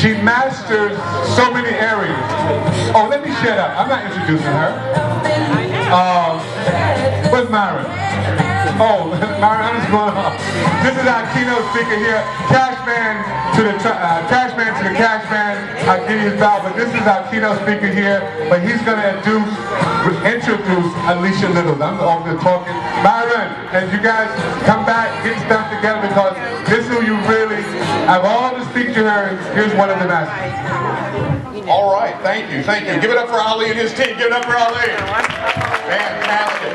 She masters so many areas. Oh, let me shut up. I'm not introducing her. Where's Myron? Oh, Myron, I'm just going off. This is our keynote speaker here. Cashman to the Cashman. I'll give you his bow, but this is our keynote speaker here. But he's going to introduce Alicia Lyttle. I'm over there talking. Myron, as you guys come back, get stuff together, because this is who you really, of all the speakers you heard, here's one of the masters. All right, thank you. Give it up for Ali and his team. Give it up for Ali. Fantastic.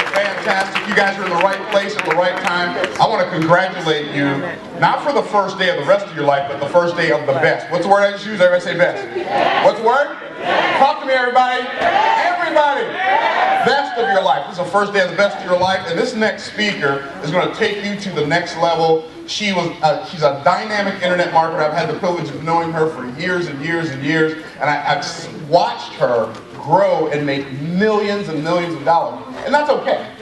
You guys are in the right place at the right time. I want to congratulate you, not for the first day of the rest of your life, but the first day of the best. What's the word I just used? Everybody say best. What's the word? Talk to me, everybody. Everybody. Best of your life. This is the first day of the best of your life, and this next speaker is going to take you to the next level. She's a dynamic internet marketer. I've had the privilege of knowing her for years and years and years, and I've watched her grow and make millions and millions of dollars. And that's okay.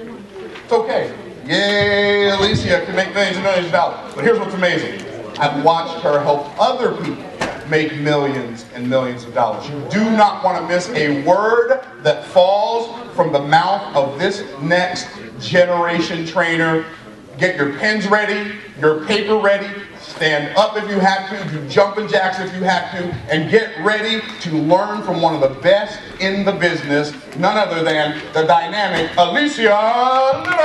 It's okay. Yay, Alicia can make millions and millions of dollars. But here's what's amazing. I've watched her help other people make millions and millions of dollars. You do not want to miss a word that falls from the mouth of this next generation trainer. Get your pens ready, your paper ready, stand up if you have to, do jumping jacks if you have to, and get ready to learn from one of the best in the business, none other than the dynamic Alicia Lyttle!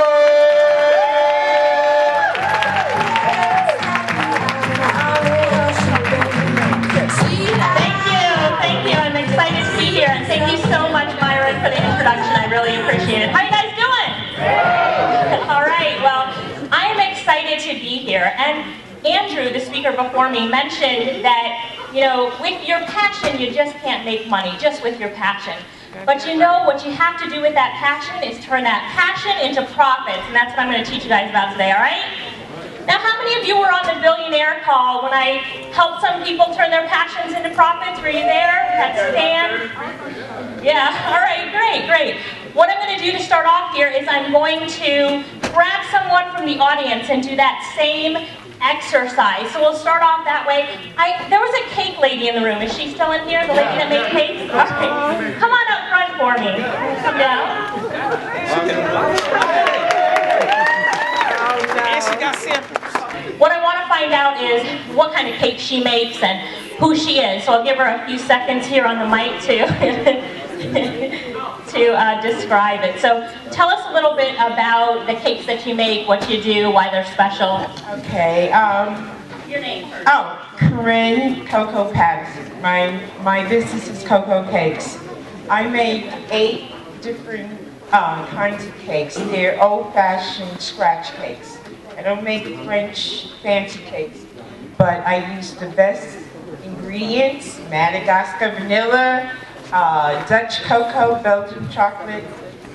Thank you. I'm excited to be here, and thank you so much, Myron, for the introduction. I really appreciate it. How you guys doing? All right, well, I am excited to be here, and Andrew, the speaker before me, mentioned that, with your passion, you just can't make money, just with your passion. But what you have to do with that passion is turn that passion into profits, and that's what I'm going to teach you guys about today, all right? Now, how many of you were on the billionaire call when I helped some people turn their passions into profits? Were you there? That stand? Yeah, all right, great. What I'm going to do to start off here is I'm going to grab someone from the audience and do that same exercise. So we'll start off that way. There was a cake lady in the room. Is she still in here? The lady that makes cakes? Okay. Come on up front for me. Come down. And she got samples. What I want to find out is what kind of cake she makes and who she is. So I'll give her a few seconds here on the mic to describe it. So tell us a little bit about the cakes that you make, what you do, why they're special. Okay. Your name first. Oh, Corinne Cocoa Patterson. My business is Cocoa Cakes. I make 8 different kinds of cakes. They're old-fashioned scratch cakes. I don't make French fancy cakes, but I use the best ingredients: Madagascar vanilla, Dutch cocoa, Belgian chocolate,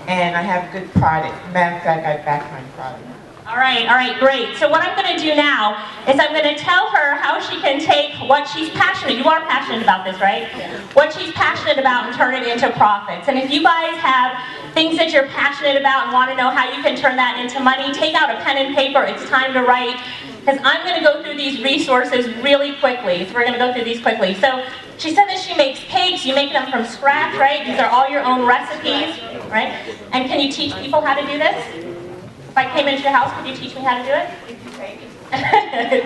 and I have a good product. Matter of fact, I back my product. All right, great. So what I'm going to do now is I'm going to tell her how she can take what she's passionate. You are passionate about this, right? Yeah. What she's passionate about and turn it into profits. And if you guys have things that you're passionate about and want to know how you can turn that into money, take out a pen and paper. It's time to write, because I'm going to go through these resources really quickly. So we're going to go through these quickly. So she said that she makes cakes. You make them from scratch, right? These are all your own recipes, right? And can you teach people how to do this? If I came into your house, could you teach me how to do it?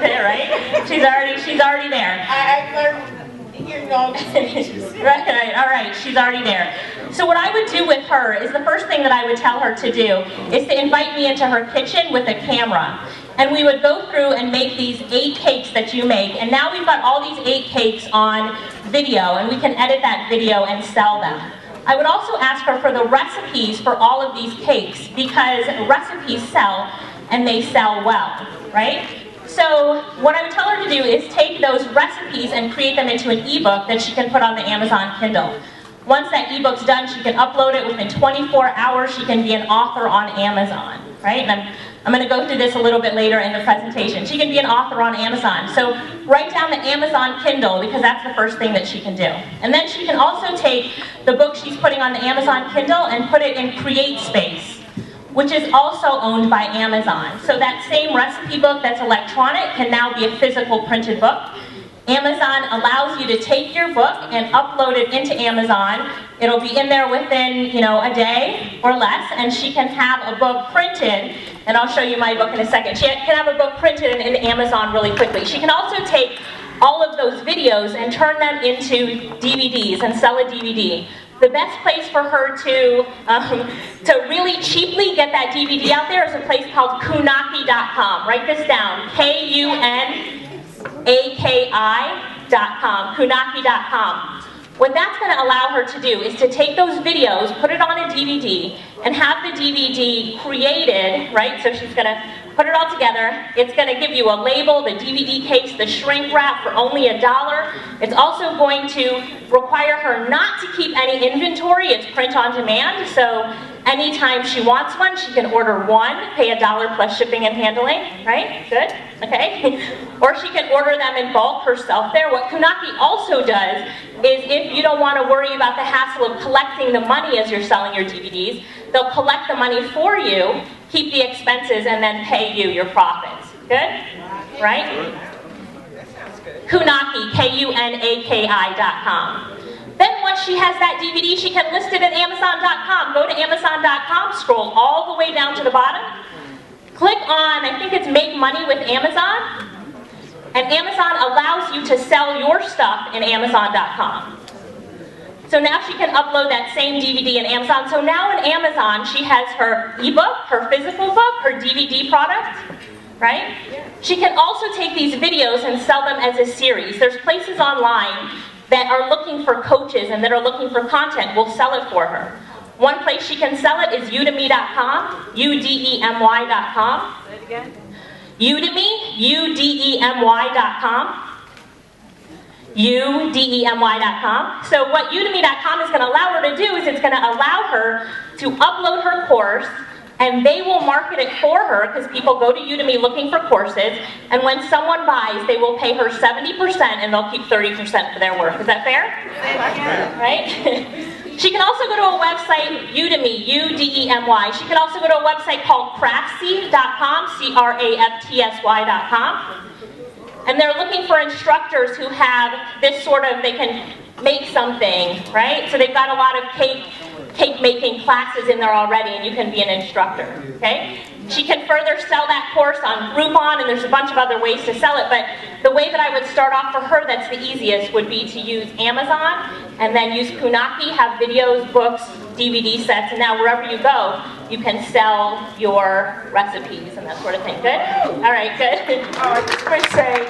There, right? She's already there. I learned here all Right, all right, she's already there. So what I would do with her is the first thing that I would tell her to do is to invite me into her kitchen with a camera. And we would go through and make these 8 cakes that you make. And now we've got all these 8 cakes on video, and we can edit that video and sell them. I would also ask her for the recipes for all of these cakes, because recipes sell, and they sell well, right? So what I would tell her to do is take those recipes and create them into an ebook that she can put on the Amazon Kindle. Once that ebook's done, she can upload it within 24 hours. She can be an author on Amazon, right? And I'm going to go through this a little bit later in the presentation. She can be an author on Amazon. So write down the Amazon Kindle, because that's the first thing that she can do. And then she can also take the book she's putting on the Amazon Kindle and put it in CreateSpace, which is also owned by Amazon. So that same recipe book that's electronic can now be a physical printed book. Amazon allows you to take your book and upload it into Amazon. It'll be in there within, a day or less, and she can have a book printed, and I'll show you my book in a second. She can have a book printed in Amazon really quickly. She can also take all of those videos and turn them into DVDs and sell a DVD. The best place for her to really cheaply get that DVD out there is a place called Kunaki.com. Write this down, Kunaki.com, Kunaki.com. What that's going to allow her to do is to take those videos, put it on a DVD, and have the DVD created, right? So she's going to put it all together. It's going to give you a label, the DVD case, the shrink wrap for only $1. It's also going to require her not to keep any inventory. It's print on demand, so anytime she wants one, she can order one, pay $1 plus shipping and handling, right? Good, okay? Or she can order them in bulk herself there. What Kunaki also does is if you don't want to worry about the hassle of collecting the money as you're selling your DVDs, they'll collect the money for you, keep the expenses, and then pay you your profits. Good? Right? Kunaki, Kunaki.com. Then once she has that DVD, she can list it at Amazon.com. Go to Amazon.com, scroll all the way down to the bottom, click on, I think it's Make Money with Amazon, and Amazon allows you to sell your stuff in Amazon.com. So now she can upload that same DVD in Amazon. So now in Amazon, she has her ebook, her physical book, her DVD product, right? She can also take these videos and sell them as a series. There's places online that are looking for coaches and that are looking for content. We'll sell it for her. One place she can sell it is Udemy.com, Udemy.com. Say it again. Udemy, Udemy.com. Udemy.com. So what Udemy.com is going to allow her to do is it's going to allow her to upload her course, and they will market it for her because people go to Udemy looking for courses, and when someone buys, they will pay her 70% and they'll keep 30% for their work. Is that fair? Right? She can also go to a website, Udemy, Udemy. She can also go to a website called Craftsy.com, Craftsy.com. And they're looking for instructors who have this sort of, they can make something, right? So they've got a lot of cake making classes in there already, and you can be an instructor, okay? She can further sell that course on Groupon, and there's a bunch of other ways to sell it, but the way that I would start off for her that's the easiest would be to use Amazon, and then use Kunaki, have videos, books, DVD sets, and now wherever you go, you can sell your recipes and that sort of thing. Good? All right, good. Oh, I just want to say,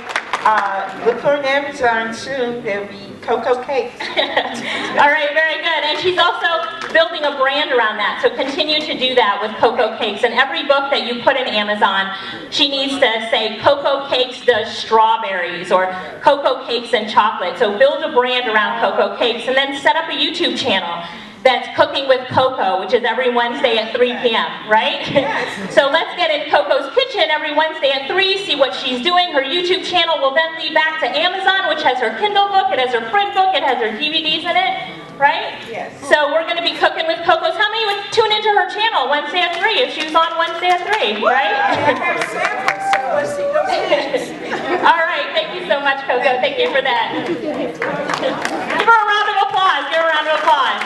look on Amazon soon. There'll be cocoa cakes. All right, very good. And she's also building a brand around that. So continue to do that with Cocoa Cakes. And every book that you put in Amazon, she needs to say Cocoa Cakes does strawberries or Cocoa Cakes and chocolate. So build a brand around Cocoa Cakes, and then set up a YouTube channel that's Cooking with Coco, which is every Wednesday at 3 p.m., right? Yes. So let's get in Coco's kitchen every Wednesday at 3, see what she's doing. Her YouTube channel will then lead back to Amazon, which has her Kindle book, it has her print book, it has her DVDs in it, right? Yes. So we're going to be Cooking with Coco's. How many would tune into her channel Wednesday at 3 if she was on Wednesday at 3, right? All right, thank you so much, Coco. Thank you for that. Give her a round of applause. Give her a round of applause.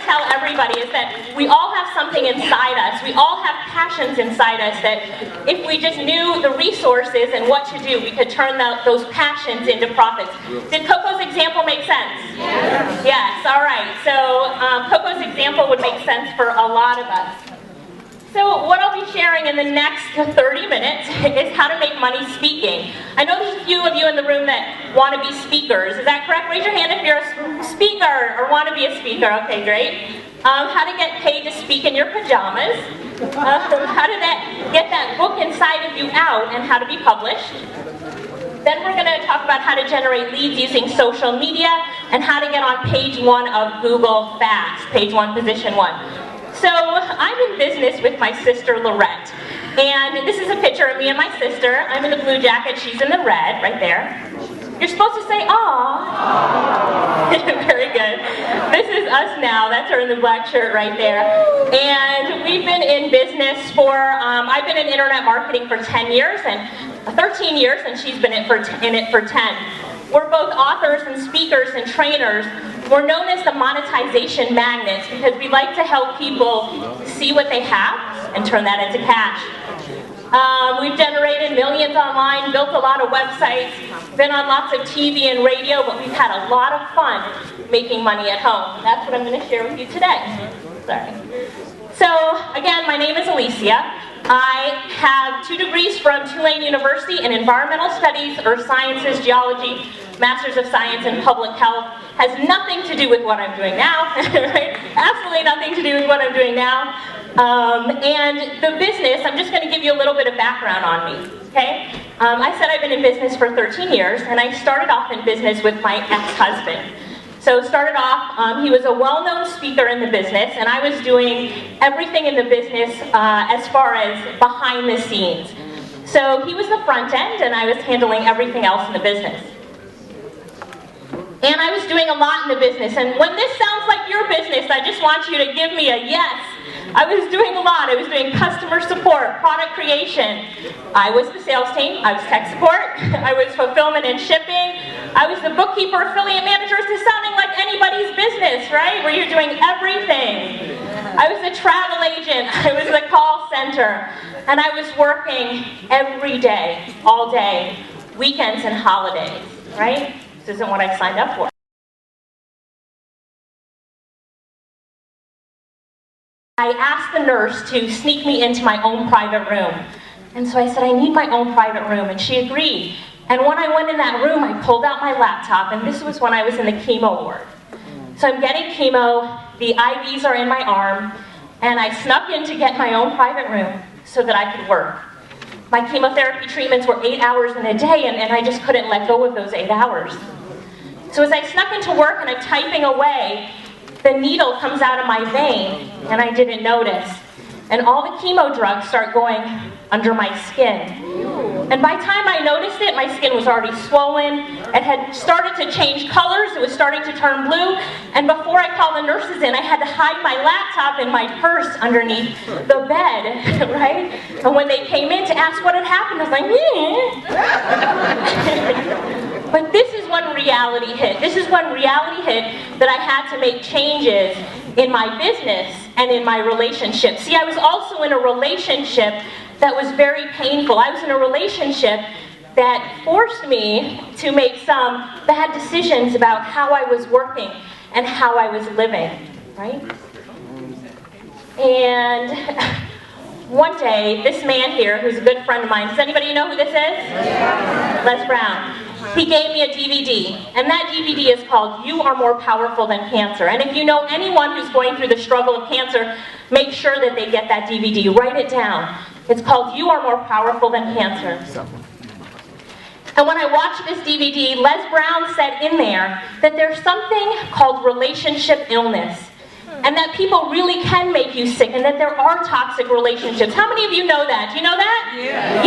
Tell everybody is that we all have something inside us. We all have passions inside us that if we just knew the resources and what to do, we could turn those passions into profits. Did Coco's example make sense? Yes. Yes, all right. So Coco's example would make sense for a lot of us. So what I'll be sharing in the next 30 minutes is how to make money speaking. I know there's a few of you in the room that want to be speakers. Is that correct? Raise your hand if you're a speaker or want to be a speaker. Okay, great. How to get paid to speak in your pajamas. How to get that book inside of you out and how to be published. Then we're going to talk about how to generate leads using social media and how to get on page 1 of Google fast, page 1, position 1. So I'm in business with my sister Lorette, and this is a picture of me and my sister. I'm in the blue jacket, she's in the red, right there. You're supposed to say, "Aw." Very good. This is us now. That's her in the black shirt right there. And we've been in business for, I've been in internet marketing for 10 years, and 13 years, and she's been in it for 10. We're both authors and speakers and trainers. We're known as the monetization magnets because we like to help people see what they have and turn that into cash. We've generated millions online, built a lot of websites, been on lots of TV and radio, but we've had a lot of fun making money at home. That's what I'm going to share with you today. Sorry. So, again, my name is Alicia. I have 2 degrees from Tulane University in Environmental Studies, Earth Sciences, Geology, Masters of Science in Public Health. Has nothing to do with what I'm doing now, right? Absolutely nothing to do with what I'm doing now. And the business, I'm just going to give you a little bit of background on me, okay? I said I've been in business for 13 years, and I started off in business with my ex-husband. So started off, he was a well-known speaker in the business, and I was doing everything in the business as far as behind the scenes. So he was the front end, and I was handling everything else in the business. And I was doing a lot in the business, and when this sounds like your business, I just want you to give me a yes. I was doing a lot. I was doing customer support, product creation. I was the sales team. I was tech support. I was fulfillment and shipping. I was the bookkeeper, affiliate manager. This is sounding like anybody's business, right? Where you're doing everything. I was the travel agent. I was the call center. And I was working every day, all day, weekends and holidays, right? This isn't what I signed up for. I asked the nurse to sneak me into my own private room. And so I said, I need my own private room, and she agreed. And when I went in that room, I pulled out my laptop, and this was when I was in the chemo ward. So I'm getting chemo, the IVs are in my arm, and I snuck in to get my own private room so that I could work. My chemotherapy treatments were 8 hours in a day, and I just couldn't let go of those 8 hours. So as I snuck into work and I'm typing away, the needle comes out of my vein, and I didn't notice. And all the chemo drugs start going under my skin. And by the time I noticed it, my skin was already swollen. It had started to change colors. It was starting to turn blue. And before I called the nurses in, I had to hide my laptop and my purse underneath the bed, right? And when they came in to ask what had happened, I was like, But this is when reality hit. This is when reality hit that I had to make changes in my business and in my relationship. See, I was also in a relationship that was very painful. I was in a relationship that forced me to make some bad decisions about how I was working and how I was living, right? And one day, this man here, who's a good friend of mine, does anybody know who this is? Yeah. Les Brown. He gave me a DVD, and that DVD is called You Are More Powerful Than Cancer. And if you know anyone who's going through the struggle of cancer, make sure that they get that DVD. Write it down. It's called You Are More Powerful Than Cancer. And when I watched this DVD, Les Brown said in there that there's something called relationship illness, and that people really can make you sick, and that there are toxic relationships. How many of you know that? Do you know that? Yeah.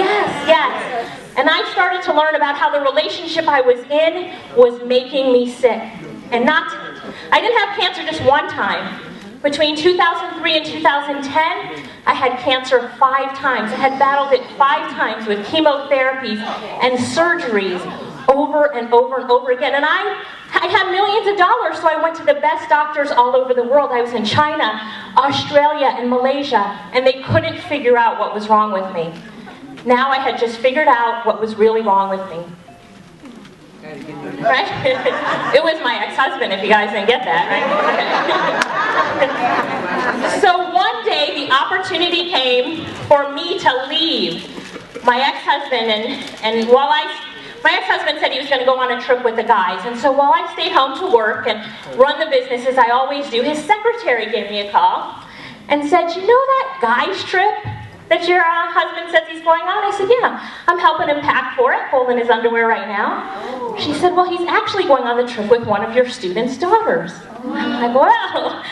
Yes. And I started to learn about how the relationship I was in was making me sick. And I didn't have cancer just one time. Between 2003 and 2010, I had cancer 5 times. I had battled it 5 times with chemotherapies and surgeries over and over and over again. And I had millions of dollars, so I went to the best doctors all over the world. I was in China, Australia, and Malaysia, and they couldn't figure out what was wrong with me. Now I had just figured out what was really wrong with me. Right? It was my ex-husband, if you guys didn't get that, right? So one day, the opportunity came for me to leave my ex-husband, and my ex-husband said he was going to go on a trip with the guys, and so while I stayed home to work and run the business as I always do, his secretary gave me a call and said, you know that guy's trip that your husband says he's going on? I said, yeah, I'm helping him pack for it, folding his underwear right now. She said, well, he's actually going on the trip with one of your students' daughters. I'm like, well,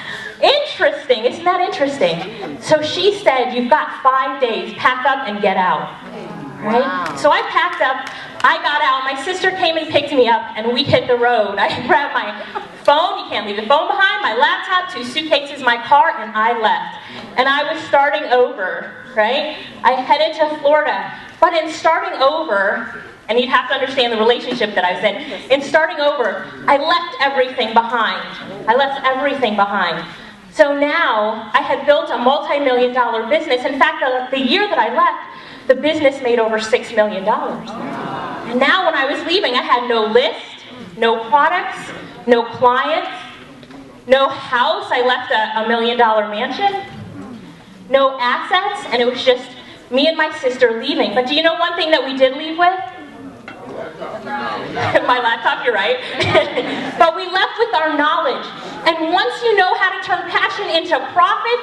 interesting, isn't that interesting? So she said, you've got 5 days, pack up and get out. right? Wow. So I packed up, I got out, my sister came and picked me up, and we hit the road. I grabbed my phone, you can't leave the phone behind, my laptop, 2 suitcases, my car, and I left. And I was starting over, right? I headed to Florida. But in starting over, and you'd have to understand the relationship that I was in starting over, I left everything behind. I left everything behind. So now, I had built a multi-million-dollar business. In fact, the year that I left, the business made over $6 million. And now when I was leaving, I had no list, no products, no clients, no house. I left a $1 million mansion, no assets, and it was just me and my sister leaving. But do you know one thing that we did leave with? My laptop, you're right. But we left with our knowledge. And once you know how to turn passion into profit,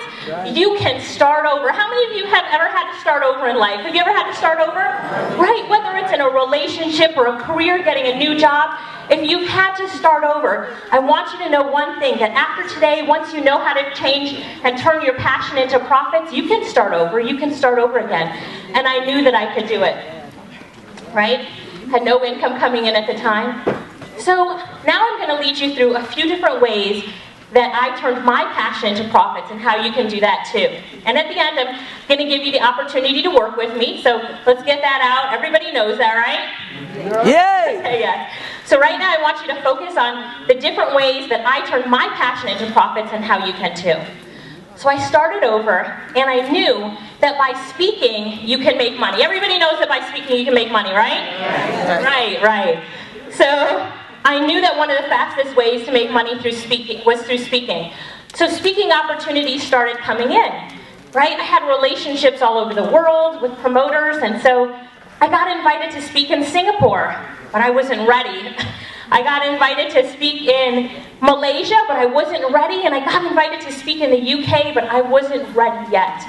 you can start over. How many of you have ever had to start over in life? Have you ever had to start over? Right, whether it's in a relationship or a career, getting a new job, if you've had to start over, I want you to know one thing, that after today, once you know how to change and turn your passion into profits, you can start over. You can start over again. And I knew that I could do it. Right? Had no income coming in at the time. So now I'm going to lead you through a few different ways that I turned my passion into profits and how you can do that too. And at the end, I'm going to give you the opportunity to work with me. So let's get that out. Everybody knows that, right? Yay! Yes. So right now I want you to focus on the different ways that I turned my passion into profits and how you can too. So I started over, and I knew that by speaking, you can make money. Everybody knows that by speaking, you can make money, right? Yes. Right. So I knew that one of the fastest ways to make money was through speaking. So speaking opportunities started coming in, right? I had relationships all over the world with promoters, and so I got invited to speak in Singapore, but I wasn't ready. I got invited to speak in Malaysia, but I wasn't ready, and I got invited to speak in the UK, but I wasn't ready yet,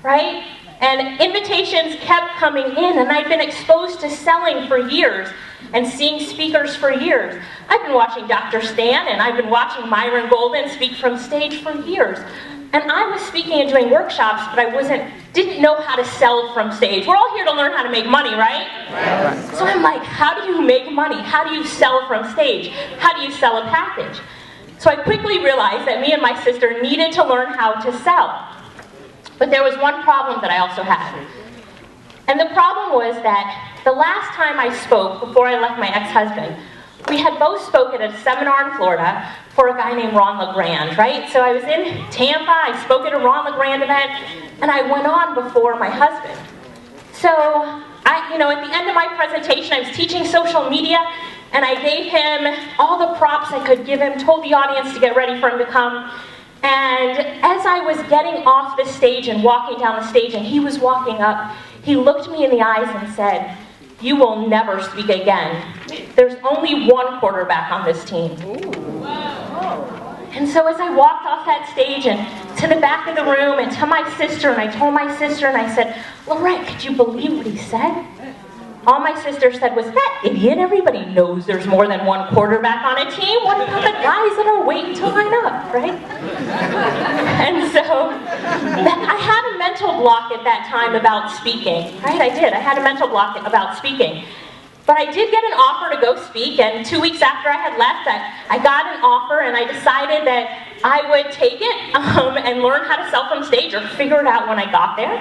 right? And invitations kept coming in, and I'd been exposed to selling for years and seeing speakers for years. I've been watching Dr. Stan, and I've been watching Myron Golden speak from stage for years. And I was speaking and doing workshops, but I didn't know how to sell from stage. We're all here to learn how to make money, right? So I'm like, how do you make money? How do you sell from stage? How do you sell a package? So I quickly realized that me and my sister needed to learn how to sell. But there was one problem that I also had. And the problem was that the last time I spoke, before I left my ex-husband, we had both spoken at a seminar in Florida for a guy named Ron LeGrand, right? So I was in Tampa, I spoke at a Ron LeGrand event, and I went on before my husband. So at the end of my presentation, I was teaching social media, and I gave him all the props I could give him, told the audience to get ready for him to come. And as I was getting off the stage and walking down the stage, and he was walking up, he looked me in the eyes and said, "You will never speak again. There's only one quarterback on this team." And so as I walked off that stage and to the back of the room and to my sister, and I told my sister, and I said, "Lorette, could you believe what he said?" All my sister said was, "That idiot, everybody knows there's more than one quarterback on a team. What about the guys that are waiting to line up," right? And so I had a mental block at that time about speaking, right? I did. I had a mental block about speaking. But I did get an offer to go speak, and 2 weeks after I had left, I got an offer, and I decided that I would take it and learn how to sell from stage, or figure it out when I got there.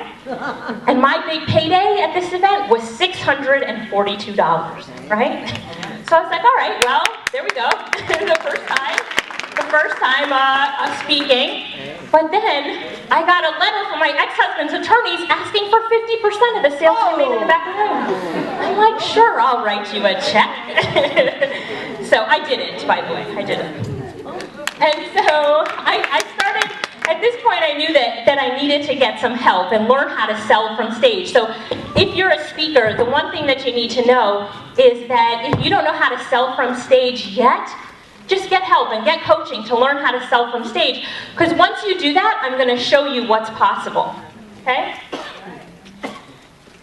And my big payday at this event was $642, right? So I was like, all right, well, there we go. the first time speaking. But then I got a letter from my ex-husband's attorneys asking for 50% of the sales we made in the back of the room. I'm like, sure, I'll write you a check. So I didn't, by the way, I didn't. And so I started, at this point I knew that I needed to get some help and learn how to sell from stage. So if you're a speaker, the one thing that you need to know is that if you don't know how to sell from stage yet, just get help and get coaching to learn how to sell from stage. Because once you do that, I'm going to show you what's possible. Okay?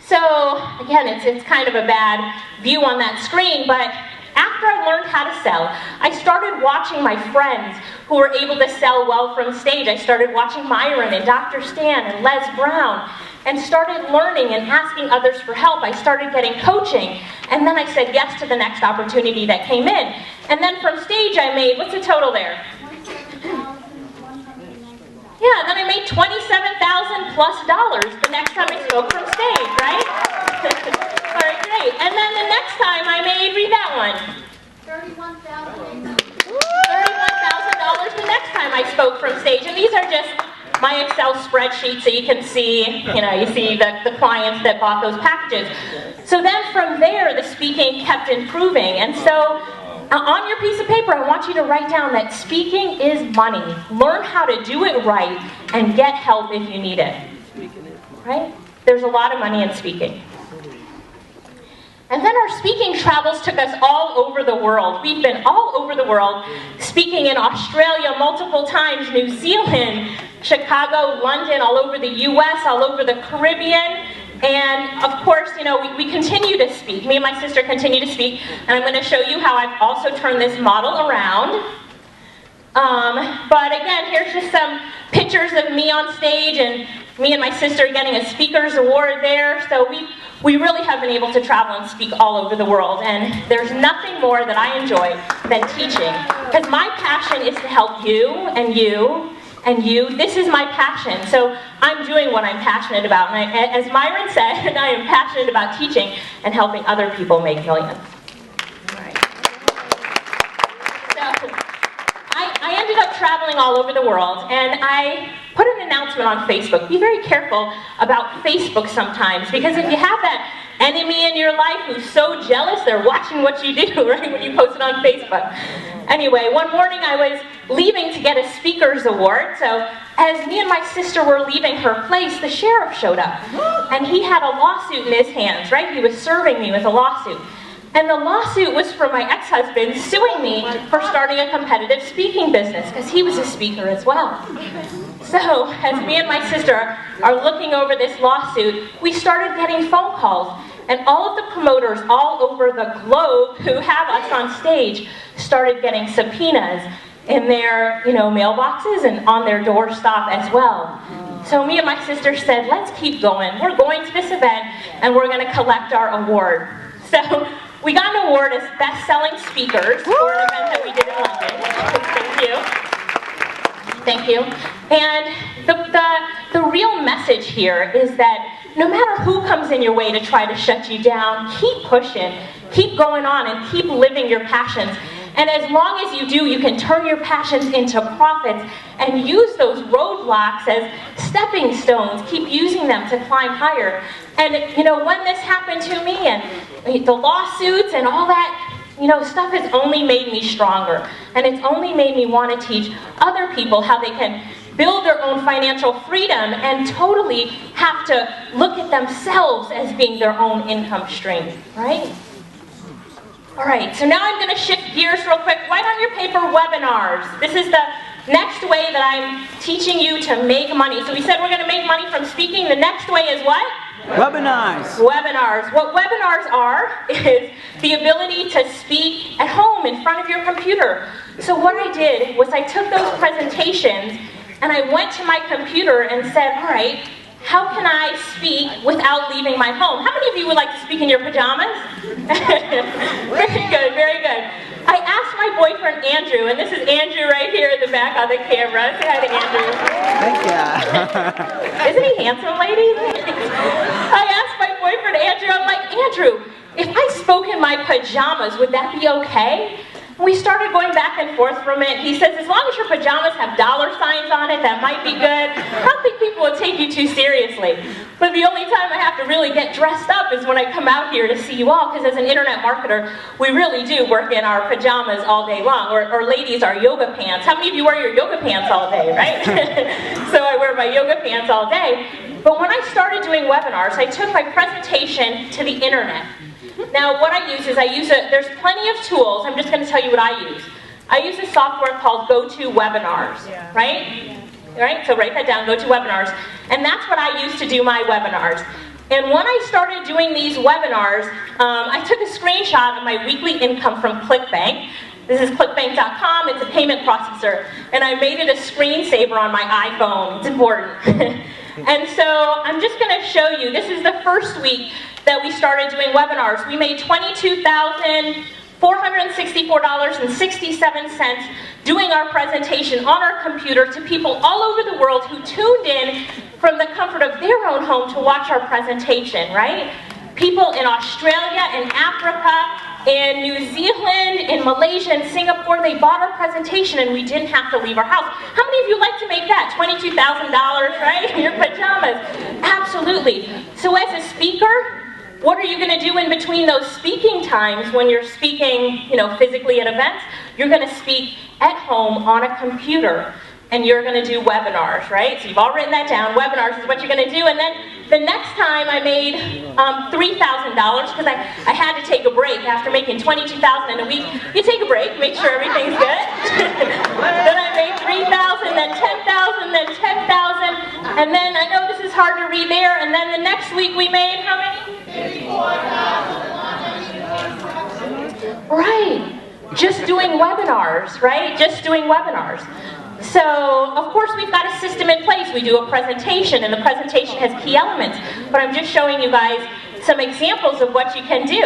So, again, it's kind of a bad view on that screen, but after after I learned how to sell, I started watching my friends who were able to sell well from stage. I started watching Myron and Dr. Stan and Les Brown, and started learning and asking others for help. I started getting coaching, and then I said yes to the next opportunity that came in. And then from stage I made, what's the total there? Yeah, and then I made $27,000 plus the next time I spoke from stage, right? All right, great. And then the next time I made, read that one. $31,000 the next time I spoke from stage. And these are just my Excel spreadsheet, so you can see, you see the clients that bought those packages. So then from there, the speaking kept improving. And so on your piece of paper, I want you to write down that speaking is money. Learn how to do it right and get help if you need it. Right? There's a lot of money in speaking. And then our speaking travels took us all over the world. We've been all over the world, speaking in Australia multiple times, New Zealand, Chicago, London, all over the US, all over the Caribbean. And of course, we continue to speak. Me and my sister continue to speak. And I'm going to show you how I've also turned this model around. But again, here's just some pictures of me on stage and me and my sister getting a speaker's award there. So we really have been able to travel and speak all over the world. And there's nothing more that I enjoy than teaching. Because my passion is to help you and you and you. This is my passion. So I'm doing what I'm passionate about. And as Myron said, I am passionate about teaching and helping other people make millions. I ended up traveling all over the world, and I put an announcement on Facebook. Be very careful about Facebook sometimes, because if you have that enemy in your life who's so jealous, they're watching what you do, right, when you post it on Facebook. Anyway, one morning I was leaving to get a speaker's award, so as me and my sister were leaving her place, the sheriff showed up, and he had a lawsuit in his hands, right? He was serving me with a lawsuit. And the lawsuit was for my ex-husband suing me for starting a competitive speaking business, because he was a speaker as well. So, as me and my sister are looking over this lawsuit, we started getting phone calls. And all of the promoters all over the globe who have us on stage started getting subpoenas in their mailboxes and on their doorstop as well. So me and my sister said, let's keep going. We're going to this event, and we're going to collect our award. So we got an award as best-selling speakers for an event that we did in London. Thank you. And the real message here is that no matter who comes in your way to try to shut you down, keep pushing, keep going on, and keep living your passions. And as long as you do, you can turn your passions into profits and use those roadblocks as stepping stones. Keep using them to climb higher. And when this happened to me, and the lawsuits and all that, stuff has only made me stronger. And it's only made me want to teach other people how they can build their own financial freedom and totally have to look at themselves as being their own income stream, right? All right, so now I'm going to shift gears real quick. Write on your paper webinars. This is the next way that I'm teaching you to make money. So we said we're going to make money from speaking. The next way is what? Webinars. Webinars. What webinars are is the ability to speak at home in front of your computer. So what I did was I took those presentations and I went to my computer and said, all right, how can I speak without leaving my home? How many of you would like to speak in your pajamas? Very good, very good. I asked my boyfriend Andrew, and this is Andrew right here in the back on the camera. Say hi to Andrew. Thank you. Isn't he handsome, ladies? I asked my boyfriend Andrew, I'm like, Andrew, if I spoke in my pajamas, would that be okay? We started going back and forth for a minute. He says, as long as your pajamas have dollar signs on it, that might be good. I don't think people will take you too seriously. But the only time I have to really get dressed up is when I come out here to see you all, because as an internet marketer, we really do work in our pajamas all day long, or ladies, our yoga pants. How many of you wear your yoga pants all day, right? So I wear my yoga pants all day. But when I started doing webinars, I took my presentation to the internet. Now, what I use is there's plenty of tools. I'm just going to tell you what I use. I use a software called GoToWebinars, right? Right? So write that down, GoToWebinars. And that's what I use to do my webinars. And when I started doing these webinars, I took a screenshot of my weekly income from ClickBank. This is clickbank.com, it's a payment processor. And I made it a screensaver on my iPhone, it's important. And so I'm just gonna show you, this is the first week that we started doing webinars. We made $22,464.67 doing our presentation on our computer to people all over the world who tuned in from the comfort of their own home to watch our presentation, right? People in Australia, in Africa, in New Zealand, in Malaysia, and Singapore, they bought our presentation and we didn't have to leave our house. How many of you like to make that? $22,000, right? In your pajamas. Absolutely. So as a speaker, what are you going to do in between those speaking times when you're speaking, physically at events? You're going to speak at home on a computer, and you're going to do webinars, right? So you've all written that down. Webinars is what you're going to do. And then the next time I made $3,000 because I had to take a break after making $22,000 in a week. You take a break, make sure everything's good. Then I made $3,000, then $10,000, then $10,000, and then I know this is hard to read there. And then the next week we made how many? Right. Just doing webinars, right? Just doing webinars. So, of course, we've got a system in place. We do a presentation, and the presentation has key elements. But I'm just showing you guys some examples of what you can do.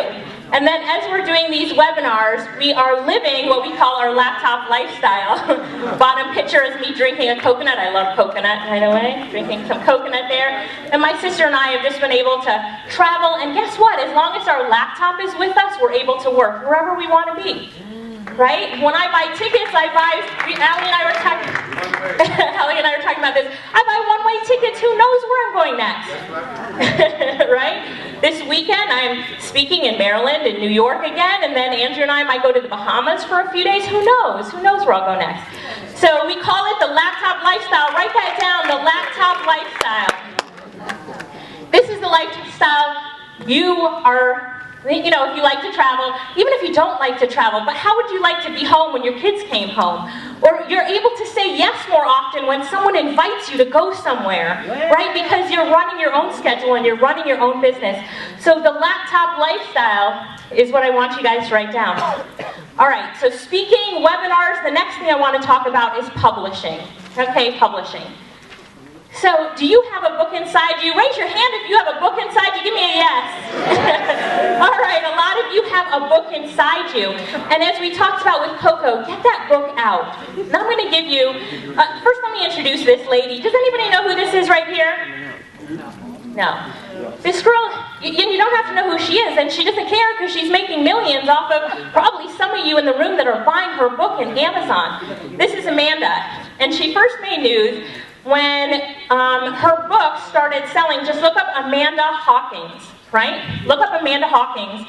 And then as we're doing these webinars, we are living what we call our laptop lifestyle. Bottom picture is me drinking a coconut. I love coconut, by the way. Drinking some coconut there. And my sister and I have just been able to travel. And guess what? As long as our laptop is with us, we're able to work wherever we want to be. Right? When I buy tickets, Allie and I were talking about this. I buy one-way tickets. Who knows where I'm going next? Right? This weekend, I'm speaking in Maryland and New York again, and then Andrew and I might go to the Bahamas for a few days. Who knows? Who knows where I'll go next? So we call it the laptop lifestyle. Write that down, the laptop lifestyle. This is the lifestyle you are. If you like to travel, even if you don't like to travel, but how would you like to be home when your kids came home? Or you're able to say yes more often when someone invites you to go somewhere, right? Because you're running your own schedule and you're running your own business. So the laptop lifestyle is what I want you guys to write down. All right, so speaking, webinars, the next thing I want to talk about is publishing. Okay, publishing. So, do you have a book inside you? Raise your hand if you have a book inside you. Give me a yes. All right, a lot of you have a book inside you. And as we talked about with Coco, get that book out. Now I'm going to give you, first let me introduce this lady. Does anybody know who this is right here? No. This girl, you don't have to know who she is, and she doesn't care because she's making millions off of probably some of you in the room that are buying her book in Amazon. This is Amanda, and she first made news when her book started selling. Just look up Amanda Hawkins, right? Look up Amanda Hawkins.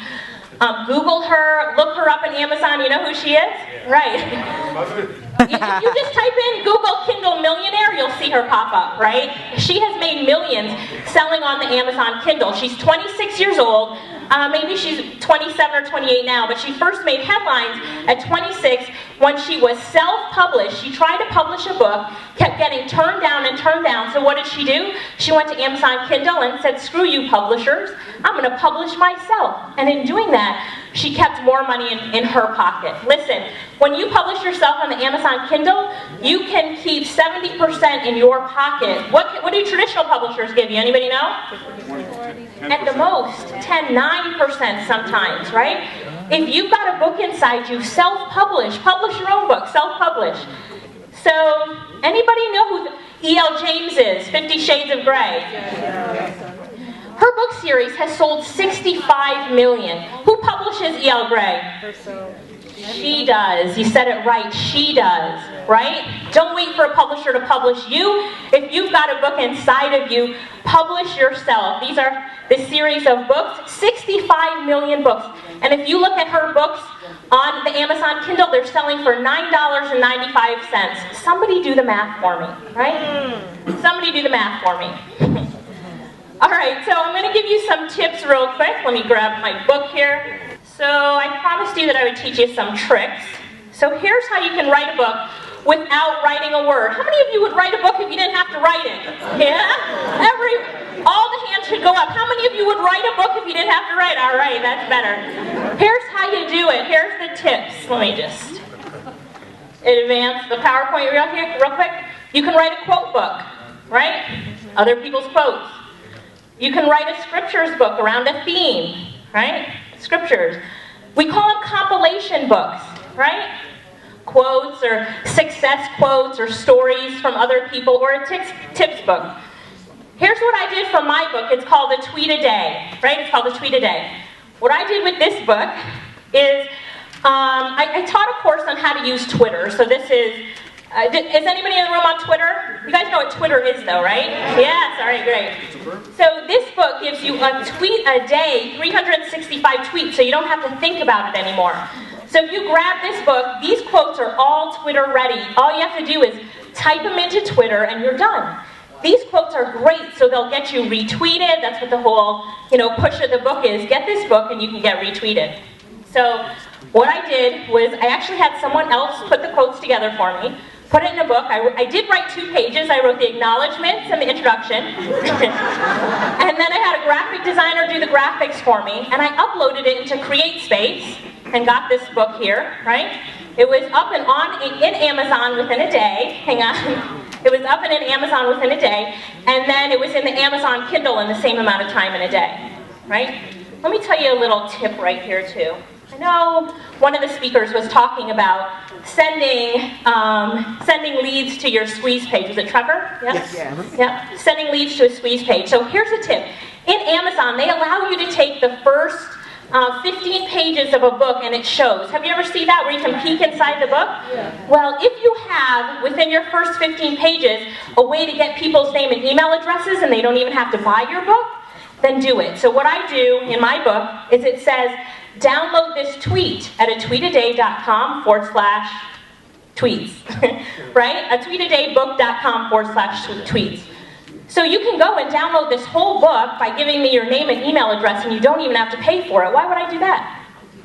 Google her, look her up on Amazon. You know who she is? Right. If you just type in Google Kindle Millionaire, you'll see her pop up, right? She has made millions selling on the Amazon Kindle. She's 26 years old. Maybe she's 27 or 28 now, but she first made headlines at 26 when she was self-published. She tried to publish a book, kept getting turned down and turned down. So what did she do? She went to Amazon Kindle and said, screw you publishers, I'm going to publish myself. And in doing that, she kept more money in her pocket. Listen, when you publish yourself on the Amazon Kindle, you can keep 70% in your pocket. What do traditional publishers give you? Anybody know? At the most, 9% sometimes, right? If you've got a book inside you, self-publish. Publish your own book, self-publish. So, anybody know who E.L. James is? 50 Shades of Grey. Her book series has sold 65 million. Who publishes E.L. Grey? She does. You said it right. She does. Right? Don't wait for a publisher to publish you. If you've got a book inside of you, publish yourself. These are the series of books, 65 million books. And if you look at her books on the Amazon Kindle, they're selling for $9.95. Somebody do the math for me, right? Somebody do the math for me. All right, so I'm going to give you some tips real quick. Let me grab my book here. So I promised you that I would teach you some tricks. So here's how you can write a book without writing a word. How many of you would write a book if you didn't have to write it? Yeah? All the hands should go up. How many of you would write a book if you didn't have to write? All right, that's better. Here's how you do it. Here's the tips. Let me just advance the PowerPoint real quick. You can write a quote book, right? Other people's quotes. You can write a scriptures book around a theme, right? Scriptures. We call them compilation books, right? Quotes or success quotes or stories from other people, or a tips book. Here's what I did for my book. It's called A Tweet a Day, right? It's called A Tweet a Day. What I did with this book is I taught a course on how to use Twitter. So this is anybody in the room on Twitter? You guys know what Twitter is though, right? Yes, all right, great. So this book gives you a tweet a day, 365 tweets, so you don't have to think about it anymore. So if you grab this book, these quotes are all Twitter ready. All you have to do is type them into Twitter and you're done. These quotes are great, so they'll get you retweeted. That's what the whole, push of the book is. Get this book and you can get retweeted. So what I did was I actually had someone else put the quotes together for me, put it in a book. I did write 2 pages. I wrote the acknowledgments and the introduction. And then I had a graphic designer do the graphics for me, and I uploaded it into CreateSpace and got this book here, right? It was up and on in Amazon within a day. Hang on. It was up and in Amazon within a day, and then it was in the Amazon Kindle in the same amount of time in a day, right? Let me tell you a little tip right here too. I know one of the speakers was talking about sending leads to your squeeze page. Was it Trevor? Yes. Yeah. Sending leads to a squeeze page. So here's a tip. In Amazon, they allow you to take the first 15 pages of a book and it shows. Have you ever seen that where you can peek inside the book? Yeah. Well, if you have, within your first 15 pages, a way to get people's name and email addresses and they don't even have to buy your book, then do it. So what I do in my book is it says, download this tweet at atweetadaybook.com/tweets, right? atweetadaybook.com/tweets. So you can go and download this whole book by giving me your name and email address and you don't even have to pay for it. Why would I do that?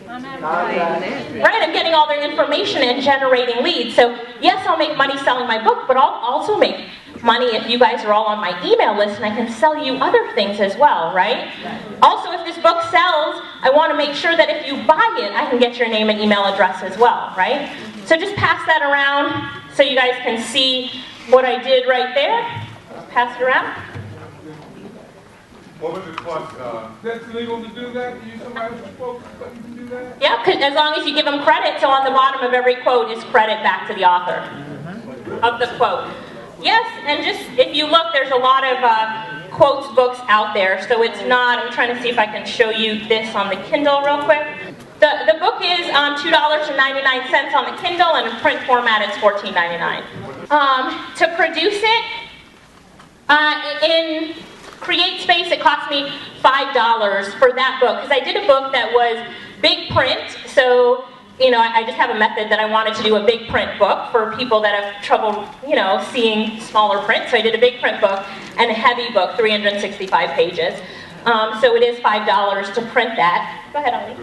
Right, I'm getting all their information and generating leads. So yes, I'll make money selling my book, but I'll also make money if you guys are all on my email list and I can sell you other things as well, right? Also, if this book sells, I want to make sure that if you buy it, I can get your name and email address as well, right? So just pass that around so you guys can see what I did right there. Pass it around. What was it cost? That's illegal to do that? To use somebody else's quote, but you can do that? Yeah, as long as you give them credit. So on the bottom of every quote is credit back to the author of the quote. Yes, and just if you look, there's a lot of quotes books out there. So it's not, I'm trying to see if I can show you this on the Kindle real quick. The book is $2.99 on the Kindle, and in print format it's $14.99. To produce it, in CreateSpace, it cost me $5 for that book, because I did a book that was big print, so I just have a method that I wanted to do a big print book for people that have trouble, seeing smaller print, so I did a big print book and a heavy book, 365 pages. So it is $5 to print that. Go ahead, Ollie.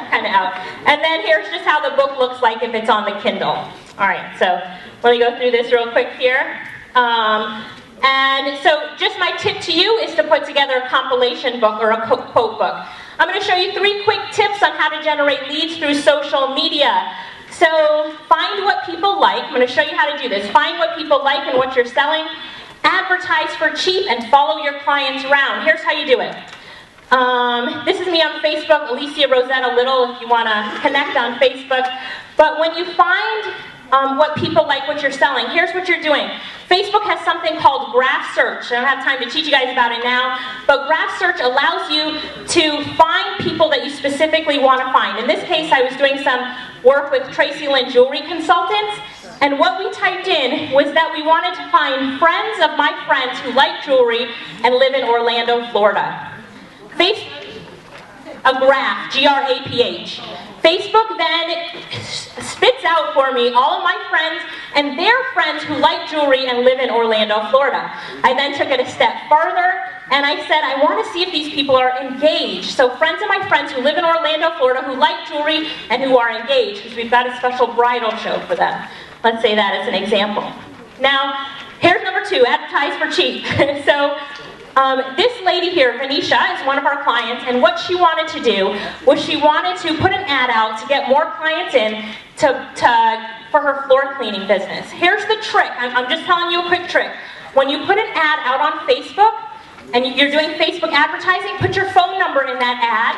Kind of out. And then here's just how the book looks like if it's on the Kindle. All right, so let me go through this real quick here. And so just my tip to you is to put together a compilation book or a quote book. I'm going to show you 3 quick tips on how to generate leads through social media. So find what people like. I'm going to show you how to do this. Find what people like and what you're selling. Advertise for cheap and follow your clients around. Here's how you do it. This is me on Facebook, Alicia Lyttle, if you want to connect on Facebook. But when you find what people like, what you're selling, here's what you're doing. Facebook has something called graph search. I don't have time to teach you guys about it now, but graph search allows you to find people that you specifically want to find. In this case, I was doing some work with Tracy Lynn Jewelry Consultants, and what we typed in was that we wanted to find friends of my friends who like jewelry and live in Orlando, Florida. A graph, G-R-A-P-H. Facebook then spits out for me all of my friends and their friends who like jewelry and live in Orlando, Florida. I then took it a step further and I said, I want to see if these people are engaged. So friends of my friends who live in Orlando, Florida, who like jewelry and who are engaged, because we've got a special bridal show for them. Let's say that as an example. Now, here's number 2, advertise for cheap. So this lady here, Venetia, is one of our clients, and what she wanted to do was she wanted to put an ad out to get more clients in for her floor cleaning business. Here's the trick. I'm just telling you a quick trick. When you put an ad out on Facebook, and you're doing Facebook advertising, put your phone number in that ad,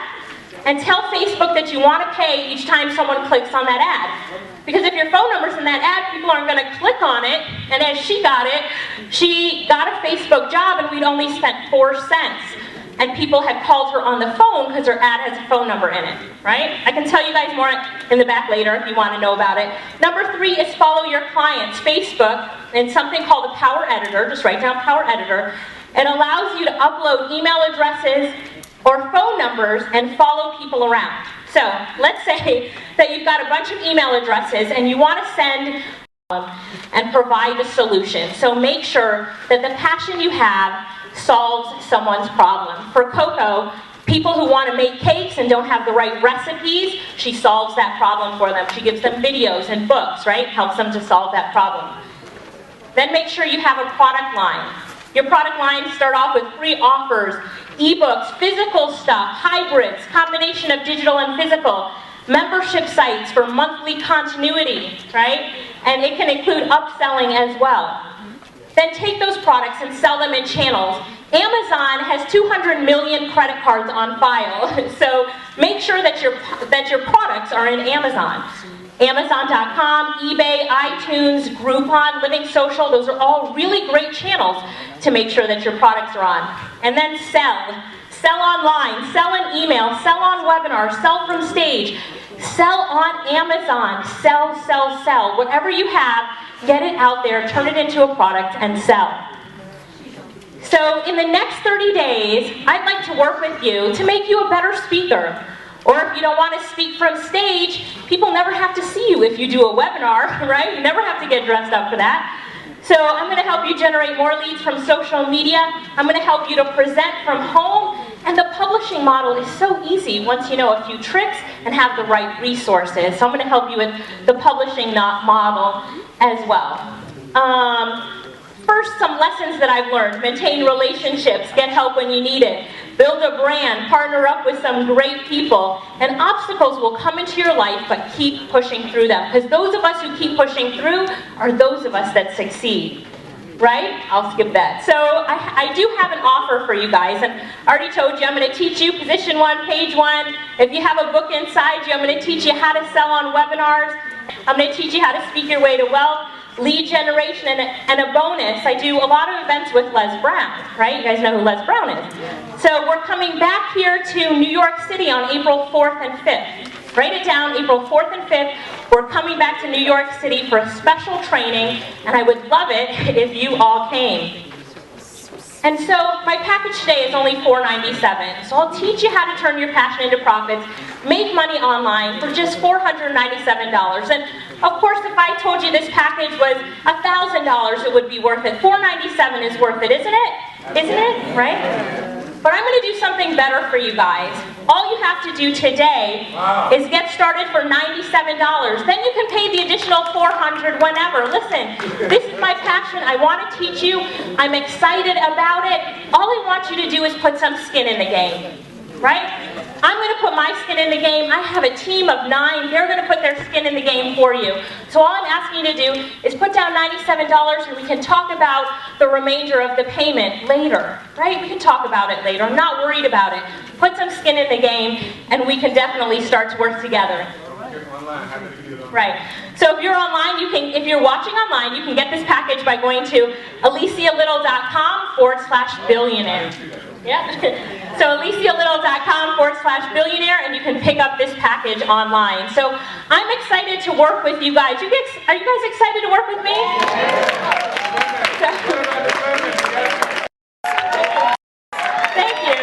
and tell Facebook that you want to pay each time someone clicks on that ad. Because if your phone number's in that ad, people aren't going to click on it, and as she got a Facebook job, and we'd only spent 4 cents. And people had called her on the phone because her ad has a phone number in it, right? I can tell you guys more in the back later if you want to know about it. Number 3 is follow your clients. Facebook, and something called a Power Editor, just write down Power Editor. It allows you to upload email addresses or phone numbers and follow people around. So, let's say that you've got a bunch of email addresses and you want to send and provide a solution. So make sure that the passion you have solves someone's problem. For Coco, people who want to make cakes and don't have the right recipes, she solves that problem for them. She gives them videos and books, right? Helps them to solve that problem. Then make sure you have a product line. Your product lines start off with free offers, ebooks, physical stuff, hybrids, combination of digital and physical, membership sites for monthly continuity, right? And it can include upselling as well. Then take those products and sell them in channels. Amazon has 200 million credit cards on file, so make sure that your products are in Amazon. Amazon.com, eBay, iTunes, Groupon, Living Social, those are all really great channels to make sure that your products are on. And then sell. Sell online, sell in email, sell on webinars, sell from stage, sell on Amazon, sell, sell, sell. Whatever you have, get it out there, turn it into a product, and sell. So in the next 30 days, I'd like to work with you to make you a better speaker. Or if you don't want to speak from stage, people never have to see you if you do a webinar, right? You never have to get dressed up for that. So I'm going to help you generate more leads from social media. I'm going to help you to present from home. And the publishing model is so easy once you know a few tricks and have the right resources. So I'm going to help you with the publishing model as well. First, some lessons that I've learned. Maintain relationships. Get help when you need it. Build a brand. Partner up with some great people. And obstacles will come into your life, but keep pushing through them. Because those of us who keep pushing through are those of us that succeed. Right? I'll skip that. So I do have an offer for you guys. And I already told you I'm going to teach you position 1, page 1. If you have a book inside you, I'm going to teach you how to sell on webinars. I'm going to teach you how to speak your way to wealth. Lead generation, and a bonus, I do a lot of events with Les Brown, right? You guys know who Les Brown is. So we're coming back here to New York City on April 4th and 5th. Write it down, April 4th and 5th. We're coming back to New York City for a special training, and I would love it if you all came. And so my package today is only $497. So I'll teach you how to turn your passion into profits, make money online for just $497. And of course, if I told you this package was $1,000, it would be worth it. $497 is worth it, isn't it? Isn't it? Right? But I'm going to do something better for you guys. All you have to do today is get started for $97. Then you can pay the additional $400 whenever. Listen, this is my passion. I want to teach you. I'm excited about it. All I want you to do is put some skin in the game. Right? I'm going to put my skin in the game. I have a team of 9. They're going to put their skin in the game for you. So all I'm asking you to do is put down $97 and we can talk about the remainder of the payment later. Right? We can talk about it later. I'm not worried about it. Put some skin in the game and we can definitely start to work together. Right. So if you're online, if you're watching online, you can get this package by going to alicialyttle.com/billionaire. Yeah. So alicialyttle.com/billionaire, and you can pick up this package online. So I'm excited to work with you guys. Are you guys excited to work with me? Thank you.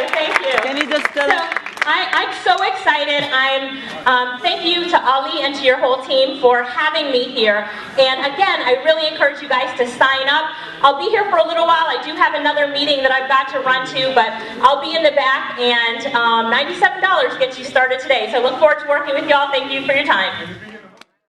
Can you just tell us? I'm so excited. I'm Thank you to Ali and to your whole team for having me here. And again, I really encourage you guys to sign up. I'll be here for a little while. I do have another meeting that I've got to run to, but I'll be in the back, and $97 gets you started today. So I look forward to working with y'all. Thank you for your time.